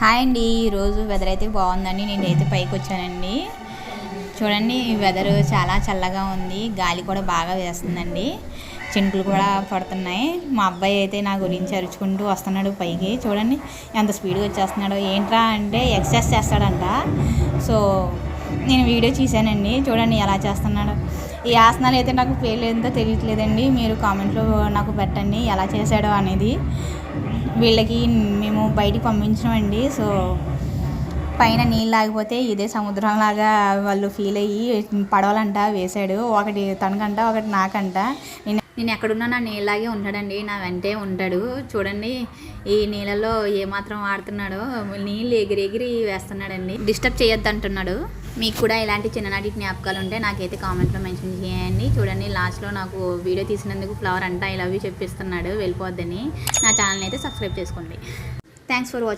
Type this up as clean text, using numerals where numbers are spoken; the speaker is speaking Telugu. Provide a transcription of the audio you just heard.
హాయ్ అండి. ఈరోజు వెదర్ అయితే బాగుందండి. నేనైతే పైకి వచ్చానండి. చూడండి, వెదర్ చాలా చల్లగా ఉంది. గాలి కూడా బాగా వేస్తుందండి. చినుకులు కూడా పడుతున్నాయి. మా అబ్బాయి అయితే నా గురించి అరుచుకుంటూ వస్తున్నాడు పైకి. చూడండి ఎంత స్పీడ్గా వచ్చేస్తున్నాడో. ఏంట్రా అంటే ఎక్సర్సైజ్ చేస్తాడంట. సో నేను వీడియో చూశానండి. చూడండి ఎలా చేస్తున్నాడు. ఈ ఆసనాలు అయితే నాకు పేర్లు ఏంటో తెలియట్లేదండి. మీరు కామెంట్లో నాకు పెట్టండి ఎలా చేశాడో అనేది. వీళ్ళకి మేము బయటికి పంపించామండి. సో పైన నీళ్ళు ఆగిపోతే ఇదే సముద్రంలాగా వాళ్ళు ఫీల్ అయ్యి పడవలంట వేశాడు. ఒకటి తనకంట, ఒకటి నాకంట. నేను ఎక్కడున్నా నా నీళ్ళలాగే ఉంటాడండి, నా వెంటే ఉంటాడు. చూడండి ఈ నీళ్ళలో ఏమాత్రం ఆడుతున్నాడో. నీళ్ళు ఎగిరి వేస్తున్నాడండి. డిస్టర్బ్ చేయొద్దు అంటున్నాడు. మీకు కూడా ఇలాంటి చిన్ననాటి జ్ఞాపకాలు ఉంటే నాకైతే కామెంట్లో మెన్షన్ చేయండి. చూడండి లాస్ట్లో నాకు వీడియో తీసినందుకు ఫ్లవర్ అంట ఐ లవ్ యూ చెప్పిస్తున్నాడు వెళ్ళిపోద్దని. నా ఛానల్ అయితే సబ్స్క్రైబ్ చేసుకోండి. Thanks for watching.